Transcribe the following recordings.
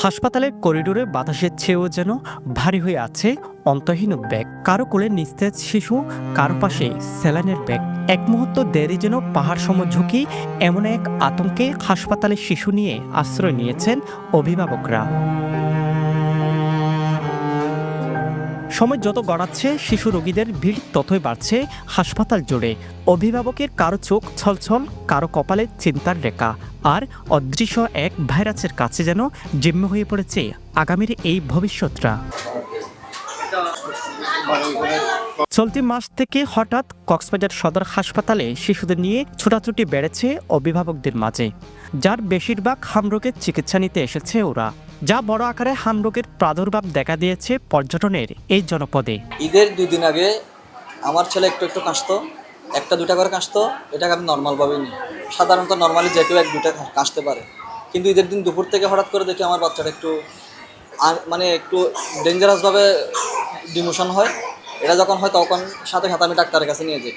হাসপাতালের করিডোরে বাতাসের চেয়েও যেন ভারী হয়ে আছে অন্তহীন ব্যাগ। কারো কোলে নিস্তেজ শিশু, কারো পাশে স্যালাইনের ব্যাগ। এক মুহূর্ত দেরি যেন পাহাড় সম ঝুঁকি। এমন এক আতঙ্কে হাসপাতালে শিশু নিয়ে আশ্রয় নিয়েছেন অভিভাবকরা। সময় যত গড়াচ্ছে শিশু রোগীদের ভিড় ততই বাড়ছে হাসপাতাল জুড়ে। অভিভাবকের কারো চোখ ছলছল, কারো কপালে চিন্তার রেখা। আর অদৃশ্য এক ভাইরাসের কাছে যেন জিম্মি হয়ে পড়েছে আগামীর এই ভবিষ্যৎটা। চলতি মাস থেকে হঠাৎ কক্সবাজার সদর হাসপাতালে শিশুদের নিয়ে ছোটাছুটি বেড়েছে অভিভাবকদের মাঝে, যার বেশিরভাগ হামরোগের চিকিৎসা নিতে এসেছে ওরা। যা বড় আকারে হামরোগের প্রাদুর্ভাব দেখা দিয়েছে পর্যটনের এই জনপদে। ঈদের 2 দিন আগে আমার ছেলে একটু কাশতো, 1-2টা করে কাশতো। এটাকে আমি নর্মালভাবেই নিই। সাধারণত নর্মালি যে কেউ 1-2টা কাশতে পারে, কিন্তু ঈদের দিন দুপুর থেকে হঠাৎ করে দেখি আমার বাচ্চাটা একটু একটু ডেঞ্জারাসভাবে ডিমোশন হয়। এটা যখন হয় তখন সাথে সাথে আমি ডাক্তারের কাছে নিয়ে যাই,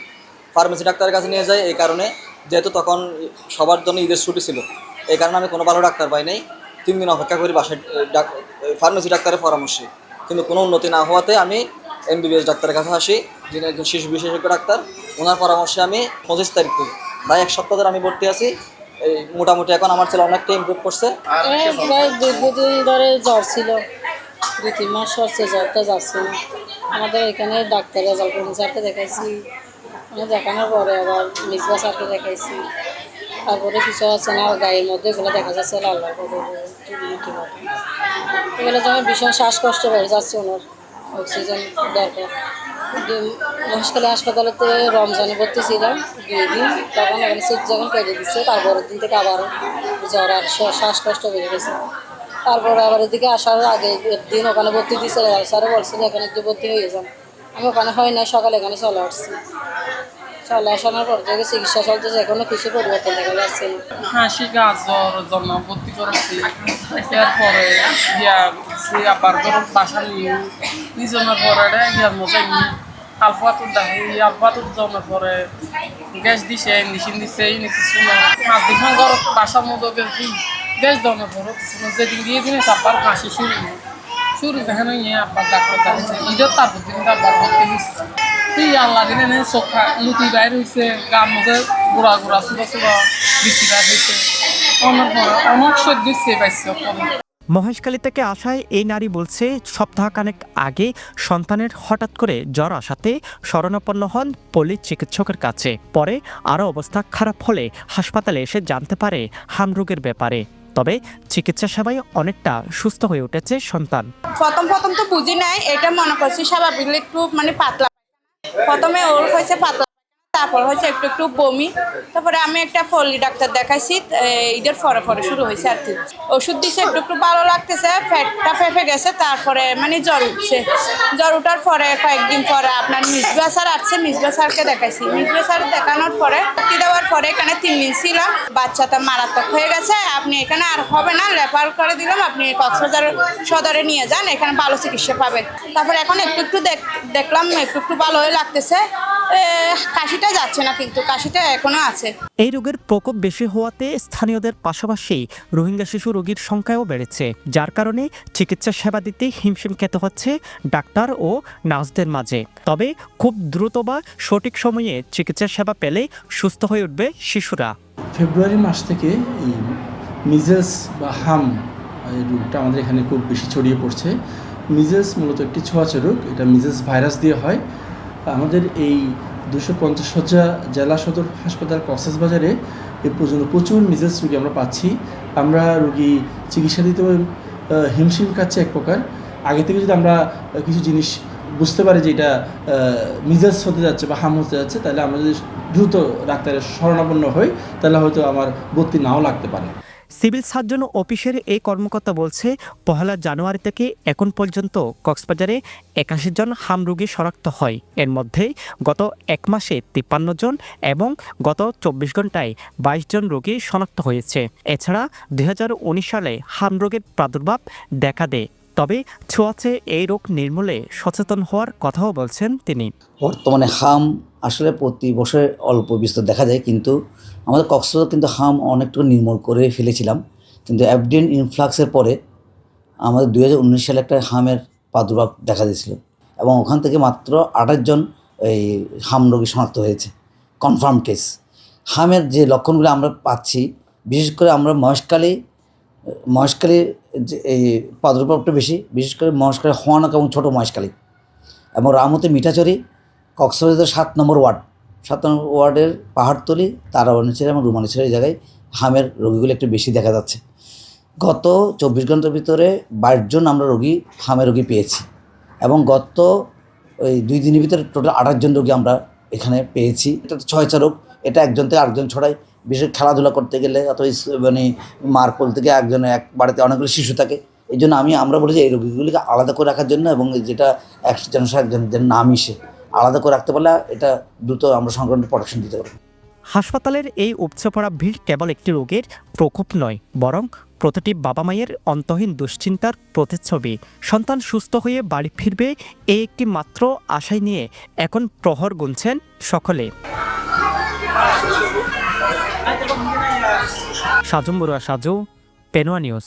ফার্মেসি ডাক্তারের কাছে নিয়ে যাই। এই কারণে যেহেতু তখন সবার জন্য ঈদের ছুটি ছিল, এই কারণে আমি কোনো ভালো ডাক্তার পাই নাই। 3 দিন অপেক্ষা করি বাসায় ফার্মেসি ডাক্তারের পরামর্শে, কিন্তু কোনো উন্নতি না হওয়াতে আমি MBBS ডাক্তারের কাছে আসি, যিনি একজন শিশু বিশেষজ্ঞ ডাক্তার। ওনার পরামর্শে আমি 25 তারিখ থেকে প্রায় 1 সপ্তাহ ধরে আমি ভর্তি আছি। এই মোটামুটি এখন আমার ছেলে অনেকটা ইমপ্রুভ করছে। প্রায় 2 দিন ধরে জ্বর ছিল, 2-3 মাস হচ্ছে জ্বরটা যাচ্ছে না। আমাদের এখানে ডাক্তার রেজাল্ট স্যারকে দেখাইছি, দেখানোর পরে আবার মিসবা স্যারকে দেখাইছি। তারপরে কিছু আছে না গায়ের মধ্যে, এগুলো দেখা যাচ্ছে আল্লাহ এগুলো যেমন ভীষণ শ্বাসকষ্ট বেড়ে যাচ্ছে, ওনার অক্সিজেন দরকার। মহেশখালী হাসপাতালেতে রমজানে ভর্তি ছিলাম 2 দিন, তখন এখানে সিট যখন কেটে দিচ্ছে, তারপরের দিন থেকে আবার জ্বর আর শ্বাসকষ্ট বেড়ে গেছে। তারপরে আবার এদিকে আসার আগে একদিন ওখানে ভর্তি দিচ্ছে, স্যারে বলছিল এখানে একটু ভর্তি হয়ে যান। আমি ওখানে হয় না, সকালে এখানে চলে আসছি। চলে আসানোর পর থেকে চিকিৎসা চলতেছে, এখনো কিছু পরিবর্তন দেখা যাচ্ছে না। হাসি গাছর জন্য ভর্তি করেছি। এরপরে আবার গরম বাসা নিয়ে নিজনের পরে ইয়ার মধ্যে আলফাতুর দেখে, আলফাতুর জন্মের পরে গ্যাস দিছে, মেশিন দিছে, এই কিছু না 5 দিন গরম বাসার মধ্যে গ্যাস দেওয়ার পরে কিছু যেদিন দিয়ে দিনে তারপর হাসি শুরু যেখানে নিয়ে আবার ডাক্তার দেখাচ্ছে। ঈদের তারপর দিন আবার ভর্তি হয়েছে। তুই আল্লাহ দিনে চোখা লুটি বাইর হয়েছে, গার মধ্যে গোড়া চুড়া বৃষ্টি বাইর হয়েছে। অনেক সহ্য পাইছে। মহেশখালী থেকে আসায় এই নারী বলছে, সপ্তাহখানেক আগে সন্তানের হঠাৎ করে জ্বর আসাতে শরণাপন্ন হন পল্লী চিকিৎসকের কাছে। পরে আরও অবস্থা খারাপ হলে হাসপাতালে এসে জানতে পারে হামরোগের ব্যাপারে। তবে চিকিৎসা সেবায় অনেকটা সুস্থ হয়ে উঠেছে সন্তান। প্রথম তো বুঝি নাই, এটা মনে করছি স্বাভাবিক একটু পাতলা। প্রথমে ওর হয়েছে পাতলা, তারপর হয়েছে একটু বমি। তারপরে আমি একটা পল্লী ডাক্তার দেখাইছি, ঈদের পরে শুরু হয়েছে আর কি। ওষুধ দিছে, একটু ভালো লাগতেছে, ফ্যাটটা ফেঁপে গেছে। তারপরে জ্বর উঠছে। জ্বর উঠার পরে কয়েকদিন পরে আপনার মিসবা স্যার আসছে, মিসবা স্যারকে দেখাইছি। মিসবা স্যার দেখানোর পরে দেওয়ার পরে এখানে 3 দিন ছিলাম। বাচ্চাটা মারাত্মক হয়ে গেছে, আপনি এখানে আর হবে না, রেফার করে দিলাম, আপনি কক্সবাজার সদরে নিয়ে যান, এখানে ভালো চিকিৎসা পাবেন। তারপরে এখন একটু দেখলাম, একটু ভালো হয়ে লাগতেছে। কাশিটা যাচ্ছে না, কিন্তু কাশিটা এখনো আছে। এই রোগের প্রকোপ বেশি হওয়াতে স্থানীয়দের পাশাপাশি রোহিঙ্গা শিশু রোগীর সংখ্যাও বেড়েছে, যার কারণে চিকিৎসা সেবা দিতে হিমশিম খেতে হচ্ছে ডাক্তার ও নার্সদের মাঝে। তবে খুব দ্রুত বা সঠিক সময়ে চিকিৎসা সেবা পেলে সুস্থ হয়ে উঠবে শিশুরা। ফেব্রুয়ারি মাস থেকে এই মিজেলস বা হাম এই রোগটা আমাদের এখানে খুব বেশি ছড়িয়ে পড়ছে। মিজেলস মূলত একটি ছোঁয়াচে রোগ, এটা মিজেলস ভাইরাস দিয়ে হয়। আমাদের এই 250 শয্যা জেলা সদর হাসপাতাল কক্সবাজারে এ পর্যন্ত প্রচুর মিজেলস রোগী আমরা পাচ্ছি। আমরা রোগী চিকিৎসা দিতে হিমশিম খাচ্ছি এক প্রকার। আগে থেকে যদি আমরা কিছু জিনিস বুঝতে পারি যে এটা মিজেলস হতে যাচ্ছে বা হাম হতে যাচ্ছে, তাহলে আমরা যদি দ্রুত ডাক্তারের শরণাপন্ন হই, তাহলে হয়তো আমার ভর্তি নাও লাগতে পারে। সিভিল সার্জন অফিসের এই কর্মকর্তা বলছে, 1 জানুয়ারি থেকে এখন পর্যন্ত কক্সবাজারে 81 জন হাম রোগী শনাক্ত হয়। এর মধ্যে গত 1 মাসে 53 জন এবং গত 24 ঘন্টায় 22 জন রোগী শনাক্ত হয়েছে। এছাড়া 2019 সালে হাম রোগের প্রাদুর্ভাব দেখা দেয়। তবে ছোঁয়াচে এই রোগ নির্মূলে সচেতন হওয়ার কথাও বলছেন তিনি। বর্তমানে হাম আসলে প্রতি বছর অল্প বিস্তর দেখা যায়, কিন্তু আমাদের কক্সবাজার কিন্তু হাম অনেকটুকু নির্মূল করে ফেলেছিলাম। কিন্তু অ্যাভিয়ান ইনফ্লাক্সের পরে আমাদের 2019 সালে একটা হামের প্রাদুর্ভাব দেখা দিয়েছিল এবং ওখান থেকে মাত্র 28 জন এই হাম রোগী শনাক্ত হয়েছে, কনফার্ম কেস। হামের যে লক্ষণগুলো আমরা পাচ্ছি, বিশেষ করে আমরা মহেশখালীর যে এই প্রাদুর্ভাবটা বেশি, বিশেষ করে মহেশখালী হোয়ানক এবং ছোটো মহেশখালী এবং রামতি মিঠাচুরি, কক্সবাজার 7 নম্বর ওয়ার্ডের পাহাড়তলি, তারাবনীছড়ি এবং রুমানীছড়ি জায়গায় হামের রোগীগুলো একটু বেশি দেখা যাচ্ছে। গত 24 ঘন্টার ভিতরে 22 জন আমরা হামের রোগী পেয়েছি এবং গত ওই 2 দিনের ভিতরে টোটাল 28 জন রোগী আমরা এখানে পেয়েছি। এটা তো ছয়চা রোগ, এটা একজন থেকে আরেকজন ছড়ায়। বিশেষ খেলাধুলা করতে গেলে অথবা মানে মার কোল থেকে এক বাড়িতে অনেকগুলো শিশু থাকে। এই জন্য আমরা বলি যে এই রোগীগুলিকে আলাদা করে রাখার জন্য এবং যেটা একজন একজনের না মিশে আলাদা করে রাখতে পারলে এটা দ্রুত আমরা সংক্রমণ প্রোটেকশন দিতে পারবো। হাসপাতালের এই উপচে পড়া ভিড় কেবল একটি রোগের প্রকোপ নয়, বরং প্রতিটি বাবা মায়ের অন্তহীন দুশ্চিন্তার প্রতিচ্ছবি। সন্তান সুস্থ হয়ে বাড়ি ফিরবে এই একটি মাত্র আশায় নিয়ে এখন প্রহর গুনছেন সকলে। সাজু বড়ুয়া, পেনোয়া নিউজ।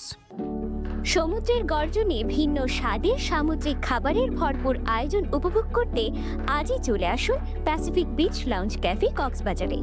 সমুদ্রের গর্জনে ভিন্ন স্বাদের সামুদ্রিক খাবারের ভরপুর আয়োজন উপভোগ করতে আজই চলে আসুন প্যাসিফিক বিচ লাউঞ্জ ক্যাফে কক্সবাজারে।